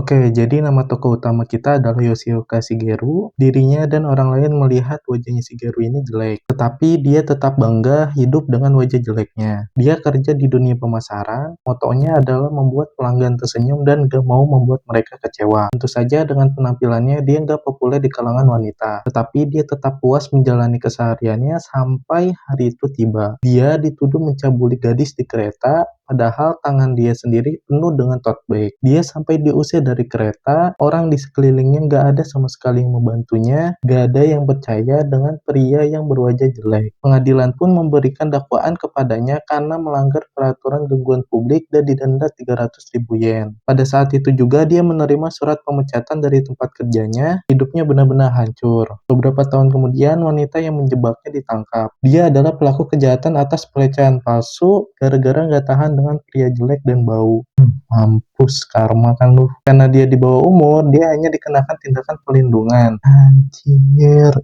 Oke, jadi nama tokoh utama kita adalah Yoshioka Shigeru. Dirinya dan orang lain melihat wajahnya Shigeru ini jelek, tetapi dia tetap bangga hidup dengan wajah jeleknya. Dia kerja di dunia pemasaran, motonya adalah membuat pelanggan tersenyum dan gak mau membuat mereka kecewa. Tentu saja dengan penampilannya dia gak populer di kalangan wanita, tetapi dia tetap puas menjalani kesehariannya sampai hari itu tiba. Dia dituduh mencabuli gadis di kereta, padahal tangan dia sendiri penuh dengan tote bag. Dia sampai diusir dari kereta, orang di sekelilingnya gak ada sama sekali yang membantunya, gak ada yang percaya dengan pria yang berwajah jelek. Pengadilan pun memberikan dakwaan kepadanya karena melanggar peraturan gangguan publik dan didenda 300.000 yen. Pada saat itu juga dia menerima surat pemecatan dari tempat kerjanya, hidupnya benar-benar hancur. Beberapa tahun kemudian, wanita yang menjebaknya ditangkap. Dia adalah pelaku kejahatan atas pelecehan palsu gara-gara gak tahan dengan pria jelek dan bau. Mampus karma kan lu. Karena dia di bawah umur, dia hanya dikenakan tindakan pelindungan. Anjir,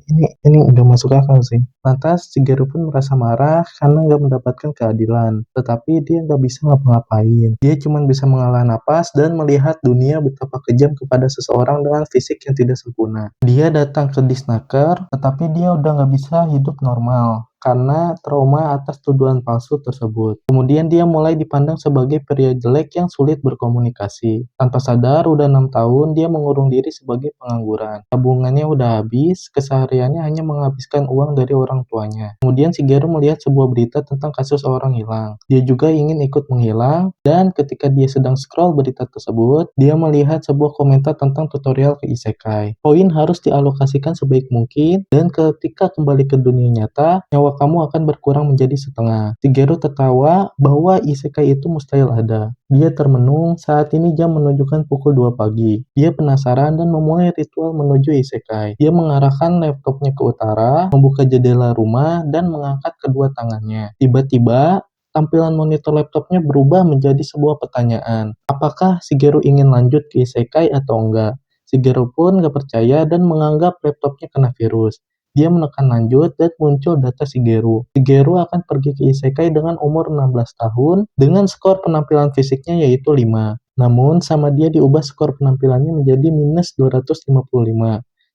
ini udah masuk akal sih. Lantas Shigeru pun merasa marah karena nggak mendapatkan keadilan. Tetapi dia nggak bisa ngapa-ngapain. Dia cuma bisa mengalah napas dan melihat dunia betapa kejam kepada seseorang dengan fisik yang tidak sempurna. Dia datang ke Disnaker, tetapi dia udah nggak bisa hidup normal karena trauma atas tuduhan palsu tersebut. Kemudian dia mulai dipandang sebagai pria jelek yang sulit berkomunikasi. Tanpa sadar, udah 6 tahun dia mengurung diri sebagai pengangguran. Tabungannya udah habis, kesehariannya hanya menghabiskan uang dari orang tuanya. Kemudian Shigeru melihat sebuah berita tentang kasus orang hilang. Dia juga ingin ikut menghilang, dan ketika dia sedang scroll berita tersebut, dia melihat sebuah komentar tentang tutorial ke isekai. Poin harus dialokasikan sebaik mungkin, dan ketika kembali ke dunia nyata, nyawa kamu akan berkurang menjadi setengah. Shigeru tertawa bahwa isekai itu mustahil ada. Dia termenung, saat ini jam menunjukkan pukul 2 pagi. Dia penasaran dan memulai ritual menuju isekai. Dia mengarahkan laptopnya ke utara, membuka jendela rumah, dan mengangkat kedua tangannya. Tiba-tiba, tampilan monitor laptopnya berubah menjadi sebuah pertanyaan. Apakah Shigeru ingin lanjut ke isekai atau enggak? Shigeru pun gak percaya dan menganggap laptopnya kena virus. Dia menekan lanjut dan muncul data Shigeru. Shigeru akan pergi ke isekai dengan umur 16 tahun dengan skor penampilan fisiknya yaitu 5. Namun sama dia diubah skor penampilannya menjadi minus 255.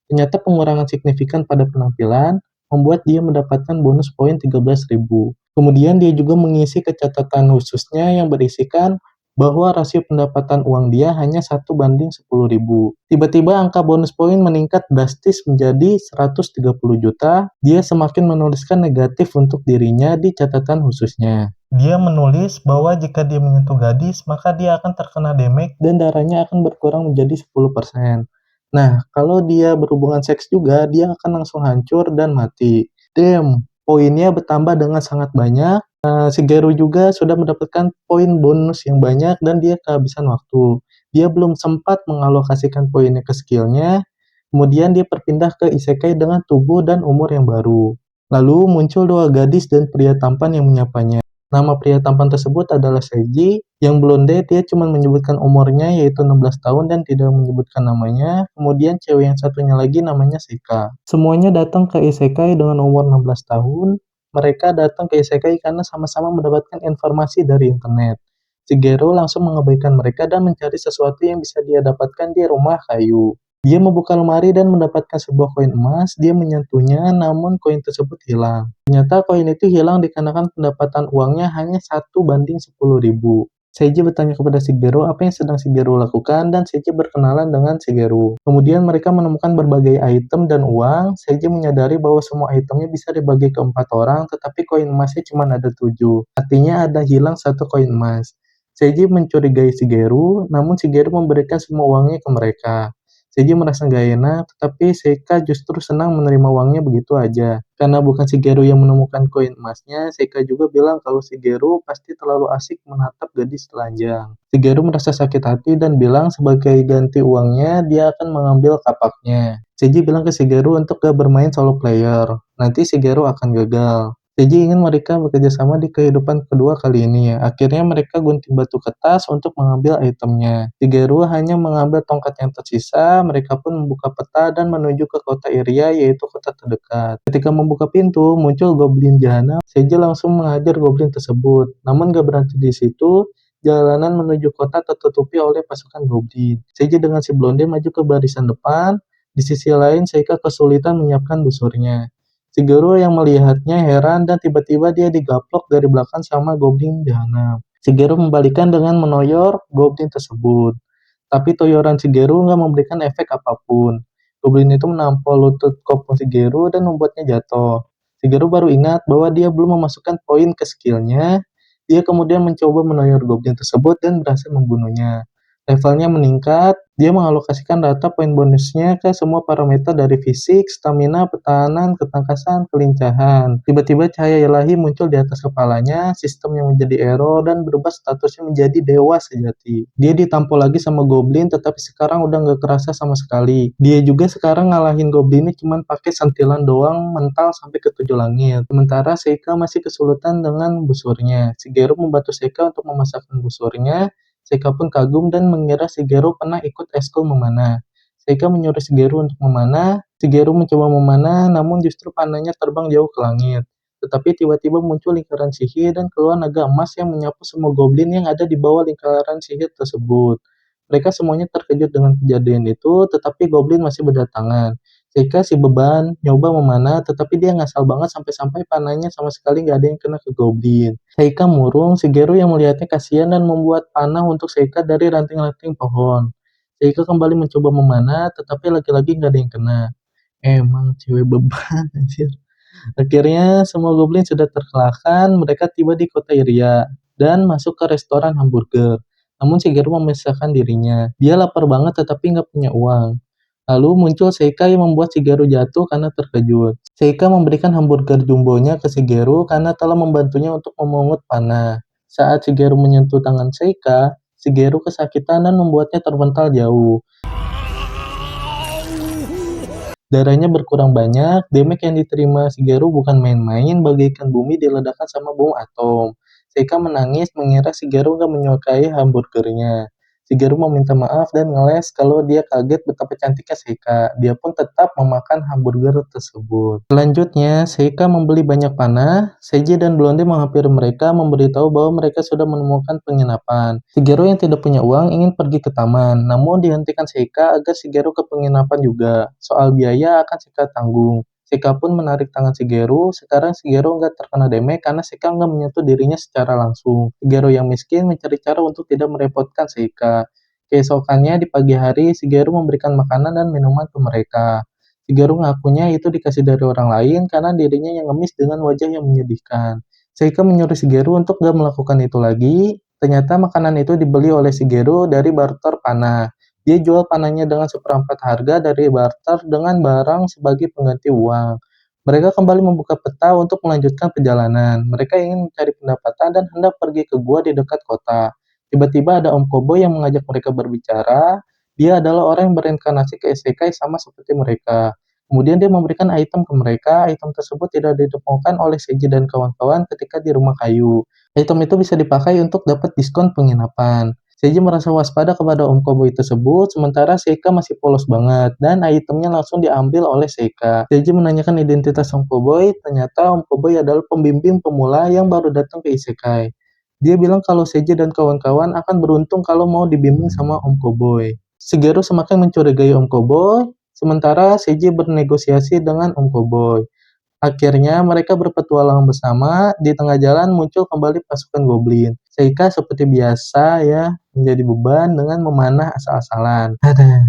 Ternyata pengurangan signifikan pada penampilan membuat dia mendapatkan bonus poin 13.000. Kemudian dia juga mengisi catatan khususnya yang berisikan bahwa rasio pendapatan uang dia hanya 1:10.000. Tiba-tiba angka bonus poin meningkat drastis menjadi 130 juta. Dia semakin menuliskan negatif untuk dirinya di catatan khususnya. Dia menulis bahwa jika dia menyentuh gadis, maka dia akan terkena damage dan darahnya akan berkurang menjadi 10%. Nah, kalau dia berhubungan seks juga, dia akan langsung hancur dan mati. Damn, poinnya bertambah dengan sangat banyak. Shigeru juga sudah mendapatkan poin bonus yang banyak dan dia kehabisan waktu. Dia belum sempat mengalokasikan poinnya ke skillnya, kemudian dia berpindah ke isekai dengan tubuh dan umur yang baru. Lalu muncul dua gadis dan pria tampan yang menyapanya. Nama pria tampan tersebut adalah Seiji, yang blonde dia cuma menyebutkan umurnya yaitu 16 tahun dan tidak menyebutkan namanya. Kemudian cewek yang satunya lagi namanya Seika. Semuanya datang ke isekai dengan umur 16 tahun. Mereka datang ke isekai karena sama-sama mendapatkan informasi dari internet. Shigeru langsung mengabaikan mereka dan mencari sesuatu yang bisa dia dapatkan di rumah kayu. Dia membuka lemari dan mendapatkan sebuah koin emas. Dia menyentuhnya, namun koin tersebut hilang. Ternyata koin itu hilang dikarenakan pendapatan uangnya hanya 1:10.000. Seiji bertanya kepada Shigeru apa yang sedang Shigeru lakukan dan Seiji berkenalan dengan Shigeru. Kemudian mereka menemukan berbagai item dan uang. Seiji menyadari bahwa semua itemnya bisa dibagi ke 4 orang, tetapi koin emasnya cuma ada 7. Artinya ada hilang satu koin emas. Seiji mencurigai Shigeru, namun Shigeru memberikan semua uangnya ke mereka. Seiji merasa gak enak, tetapi Seika justru senang menerima uangnya begitu aja. Karena bukan Shigeru yang menemukan koin emasnya, Seika juga bilang kalau Shigeru pasti terlalu asik menatap gadis telanjang. Shigeru merasa sakit hati dan bilang sebagai ganti uangnya, dia akan mengambil kapaknya. Seiji bilang ke Shigeru untuk gak bermain solo player, nanti Shigeru akan gagal. Seiji ingin mereka bekerja sama di kehidupan kedua kali ini. Akhirnya mereka gunting batu kertas untuk mengambil itemnya. Shigeru hanya mengambil tongkat yang tersisa, mereka pun membuka peta dan menuju ke kota Iria, yaitu kota terdekat. Ketika membuka pintu, muncul goblin jahanam. Seiji langsung menghajar goblin tersebut. Namun gak berhenti di situ, jalanan menuju kota tertutupi oleh pasukan goblin. Seiji dengan si blonde maju ke barisan depan, di sisi lain Seika kesulitan menyiapkan busurnya. Shigeru yang melihatnya heran dan tiba-tiba dia digaplok dari belakang sama goblin jahanam. Shigeru membalikan dengan menoyor goblin tersebut. Tapi toyoran Shigeru nggak memberikan efek apapun. Goblin itu menampol lutut Koppo Shigeru dan membuatnya jatuh. Shigeru baru ingat bahwa dia belum memasukkan poin ke skillnya. Dia kemudian mencoba menoyor goblin tersebut dan berhasil membunuhnya. Levelnya meningkat, dia mengalokasikan rata poin bonusnya ke semua parameter dari fisik, stamina, pertahanan, ketangkasan, kelincahan. Tiba-tiba cahaya ilahi muncul di atas kepalanya, sistem yang menjadi error dan berubah statusnya menjadi dewa sejati. Dia ditampol lagi sama goblin, tetapi sekarang udah nggak kerasa sama sekali. Dia juga sekarang ngalahin goblinnya cuman pakai sentilan doang mental sampai ke 7 langit. Sementara Seika masih kesulitan dengan busurnya. Shigeru membantu Seika untuk memasakkan busurnya. Seika pun kagum dan mengira Shigeru pernah ikut eskul memanah. Seika menyuruh Shigeru untuk memanah. Shigeru mencoba memanah, namun justru panahnya terbang jauh ke langit. Tetapi tiba-tiba muncul lingkaran sihir dan keluar naga emas yang menyapu semua goblin yang ada di bawah lingkaran sihir tersebut. Mereka semuanya terkejut dengan kejadian itu, tetapi goblin masih berdatangan. Seika si beban nyoba memanah, tetapi dia ngasal banget sampai-sampai panahnya sama sekali nggak ada yang kena ke goblin. Seika murung, Shigeru yang melihatnya kasihan dan membuat panah untuk Seika dari ranting-ranting pohon. Seika kembali mencoba memanah, tetapi lagi-lagi nggak ada yang kena. Emang cewek beban, anjir. Akhirnya semua goblin sudah terkalahkan, mereka tiba di kota Iria dan masuk ke restoran hamburger. Namun Shigeru memisahkan dirinya. Dia lapar banget tetapi nggak punya uang. Lalu muncul Seika yang membuat Shigeru jatuh karena terkejut. Seika memberikan hamburger jumbonya ke Shigeru karena telah membantunya untuk memungut panah. Saat Shigeru menyentuh tangan Seika, Shigeru kesakitan dan membuatnya terpental jauh. Darahnya berkurang banyak, damage yang diterima Shigeru bukan main-main bagaikan bumi diledakkan sama bom atom. Seika menangis mengira Shigeru gak menyukai hamburgernya. Shigeru meminta maaf dan ngeles kalau dia kaget betapa cantiknya Seika. Dia pun tetap memakan hamburger tersebut. Selanjutnya, Seika membeli banyak panah. Seiji dan Blonde menghampiri mereka memberitahu bahwa mereka sudah menemukan penginapan. Shigeru yang tidak punya uang ingin pergi ke taman, namun dihentikan Seika agar Shigeru ke penginapan juga. Soal biaya akan Seika tanggung. Seika pun menarik tangan Shigeru. Sekarang Shigeru nggak terkena damage karena Seika nggak menyentuh dirinya secara langsung. Shigeru yang miskin mencari cara untuk tidak merepotkan Seika. Keesokannya di pagi hari, Shigeru memberikan makanan dan minuman ke mereka. Shigeru ngakunya itu dikasih dari orang lain karena dirinya yang ngemis dengan wajah yang menyedihkan. Seika menyuruh Shigeru untuk nggak melakukan itu lagi. Ternyata makanan itu dibeli oleh Shigeru dari barter panah. Dia jual panahnya dengan seperempat harga dari barter dengan barang sebagai pengganti uang. Mereka kembali membuka peta untuk melanjutkan perjalanan. Mereka ingin mencari pendapatan dan hendak pergi ke gua di dekat kota. Tiba-tiba ada Om Kobo yang mengajak mereka berbicara. Dia adalah orang yang bereinkarnasi ke isekai sama seperti mereka. Kemudian dia memberikan item ke mereka. Item tersebut tidak ditemukan oleh Seiji dan kawan-kawan ketika di rumah kayu. Item itu bisa dipakai untuk dapat diskon penginapan. Seiji merasa waspada kepada Om Koboi tersebut, sementara Seika masih polos banget, dan itemnya langsung diambil oleh Seika. Seiji menanyakan identitas Om Koboi, ternyata Om Koboi adalah pembimbing pemula yang baru datang ke Isekai. Dia bilang kalau Seiji dan kawan-kawan akan beruntung kalau mau dibimbing sama Om Koboi. Shigeru semakin mencurigai Om Koboi, sementara Seiji bernegosiasi dengan Om Koboi. Akhirnya mereka berpetualang bersama, di tengah jalan muncul kembali pasukan goblin. Seika seperti biasa ya, menjadi beban dengan memanah asal-asalan.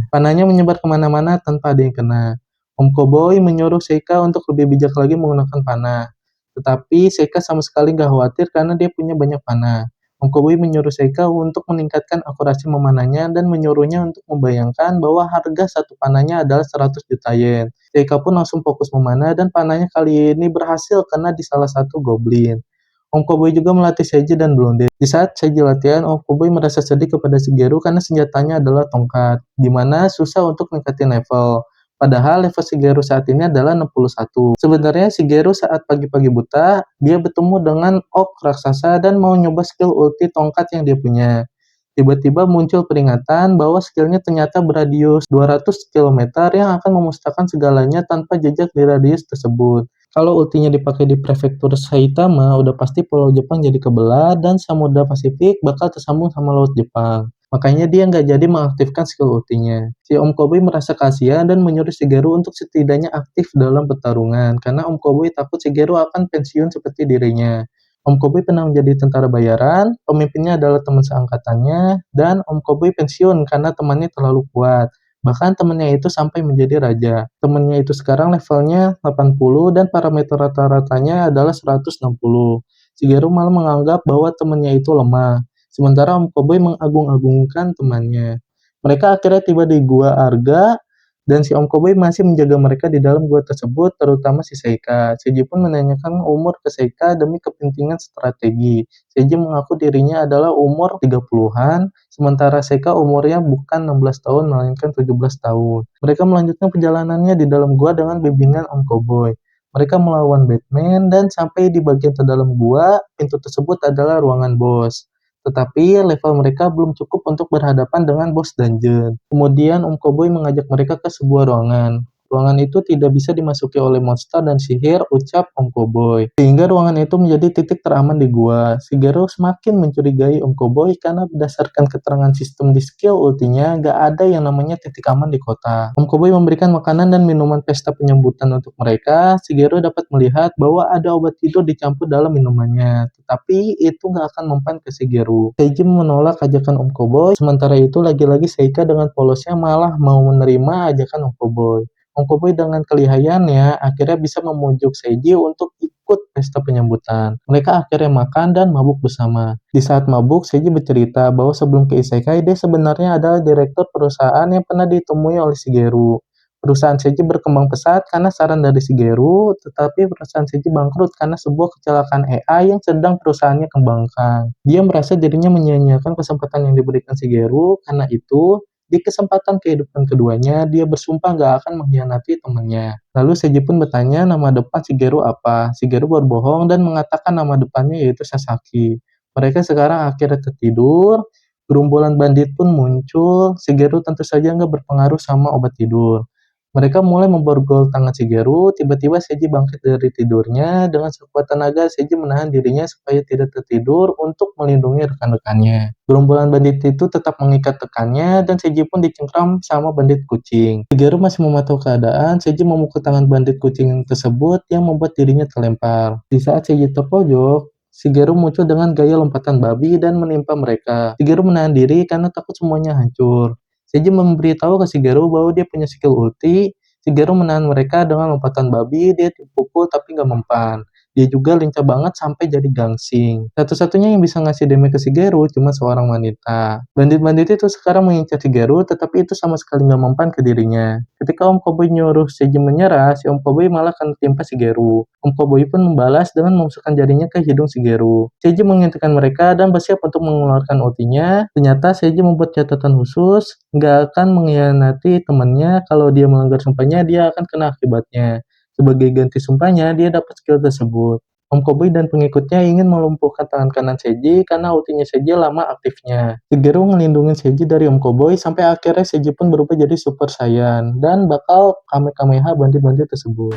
Panahnya menyebar kemana-mana tanpa ada yang kena. Om Koboi menyuruh Seika untuk lebih bijak lagi menggunakan panah. Tetapi Seika sama sekali gak khawatir karena dia punya banyak panah. Om Koboi menyuruh Seika untuk meningkatkan akurasi memanahnya dan menyuruhnya untuk membayangkan bahwa harga satu panahnya adalah 100 juta yen. Seika pun langsung fokus memanah dan panahnya kali ini berhasil kena di salah satu goblin. Om Koboi juga melatih Seiji dan Blonde. Di saat Seiji latihan, Om Koboi merasa sedih kepada Shigeru karena senjatanya adalah tongkat, di mana susah untuk meningkatin level. Padahal level Shigeru saat ini adalah 61. Sebenarnya Shigeru saat pagi-pagi buta, dia bertemu dengan orc raksasa dan mau nyoba skill ulti tongkat yang dia punya. Tiba-tiba muncul peringatan bahwa skillnya ternyata beradius 200 km yang akan memusnahkan segalanya tanpa jejak di radius tersebut. Kalau ultinya dipakai di prefektur Saitama, udah pasti Pulau Jepang jadi kebelah dan Samudra Pasifik bakal tersambung sama Laut Jepang. Makanya dia nggak jadi mengaktifkan skill ultinya. Si Om Koboy merasa kasihan dan menyuruh Shigeru untuk setidaknya aktif dalam pertarungan, karena Om Koboy takut Shigeru akan pensiun seperti dirinya. Om Koboy pernah menjadi tentara bayaran, pemimpinnya adalah teman seangkatannya, dan Om Koboy pensiun karena temannya terlalu kuat. Bahkan temannya itu sampai menjadi raja. Temannya itu sekarang levelnya 80 dan parameter rata-ratanya adalah 160. Shigeru malah menganggap bahwa temannya itu lemah. Sementara Om Koboy mengagung-agungkan temannya. Mereka akhirnya tiba di Gua Arga, dan si Om Koboy masih menjaga mereka di dalam gua tersebut, terutama si Seika. Seiji pun menanyakan umur ke Seika demi kepentingan strategi. Seiji mengaku dirinya adalah umur 30-an, sementara Seika umurnya bukan 16 tahun, melainkan 17 tahun. Mereka melanjutkan perjalanannya di dalam gua dengan bimbingan Om Koboy. Mereka melawan Batman dan sampai di bagian terdalam gua, pintu tersebut adalah ruangan bos. Tetapi level mereka belum cukup untuk berhadapan dengan bos dungeon. Kemudian Om Koboy mengajak mereka ke sebuah ruangan. Ruangan itu tidak bisa dimasuki oleh monster dan sihir, ucap Om Koboy. Sehingga ruangan itu menjadi titik teraman di gua. Shigeru semakin mencurigai Om Koboy karena berdasarkan keterangan sistem di skill ultinya, gak ada yang namanya titik aman di kota. Om Koboy memberikan makanan dan minuman pesta penyambutan untuk mereka. Shigeru dapat melihat bahwa ada obat tidur dicampur dalam minumannya. Tetapi itu gak akan mempan ke Shigeru. Seiji menolak ajakan Om Koboy. Sementara itu lagi-lagi Seika dengan polosnya malah mau menerima ajakan Om Koboy. Om Koboy dengan kelihayannya akhirnya bisa memujuk Seiji untuk ikut pesta penyambutan. Mereka akhirnya makan dan mabuk bersama. Di saat mabuk, Seiji bercerita bahwa sebelum ke Isekai, dia sebenarnya adalah direktur perusahaan yang pernah ditemui oleh Shigeru. Perusahaan Seiji berkembang pesat karena saran dari Shigeru, tetapi perusahaan Seiji bangkrut karena sebuah kecelakaan AI yang sedang perusahaannya kembangkan. Dia merasa dirinya menyia-nyiakan kesempatan yang diberikan Shigeru, karena itu di kesempatan kehidupan keduanya, dia bersumpah gak akan mengkhianati temannya. Lalu Seiji pun bertanya nama depan Shigeru apa. Shigeru berbohong dan mengatakan nama depannya yaitu Sasaki. Mereka sekarang akhirnya tertidur, gerombolan bandit pun muncul. Shigeru tentu saja nggak berpengaruh sama obat tidur. Mereka mulai memborgol tangan Shigeru, tiba-tiba Seiji bangkit dari tidurnya. Dengan sekuat tenaga, Seiji menahan dirinya supaya tidak tertidur untuk melindungi rekan-rekannya. Gerombolan bandit itu tetap mengikat tekannya, dan Seiji pun dicengkram sama bandit kucing. Shigeru masih memantau keadaan, Seiji memukul tangan bandit kucing tersebut yang membuat dirinya terlempar. Di saat Seiji terpojok, Shigeru muncul dengan gaya lompatan babi dan menimpa mereka. Shigeru menahan diri karena takut semuanya hancur. Seiji memberitahu ke Shigeru bahwa dia punya skill ulti. Shigeru menahan mereka dengan lompatan babi, dia dipukul tapi gak mempan. Dia juga lincah banget sampai jadi gangsing. Satu-satunya yang bisa ngasih damage ke Shigeru cuma seorang wanita. Bandit-bandit itu sekarang mengincar Shigeru, tetapi itu sama sekali gak mempan ke dirinya. Ketika Om Koboy nyuruh Seiji menyerah, si Om Koboy malah akan timpa Shigeru. Om Koboy pun membalas dengan memasukkan jarinya ke hidung Shigeru. Seiji menghentikan mereka dan bersiap untuk mengeluarkan ultinya. Ternyata Seiji membuat catatan khusus, nggak akan mengkhianati temannya. Kalau dia melanggar sumpahnya, dia akan kena akibatnya. Sebagai ganti sumpahnya, dia dapat skill tersebut. Om Koboy dan pengikutnya ingin melumpuhkan tangan kanan Seiji karena ultinya Seiji lama aktifnya. Shigeru ngelindungin Seiji dari Om Koboy sampai akhirnya Seiji pun berubah jadi Super Saiyan dan bakal Kamehameha bandit-bandit tersebut.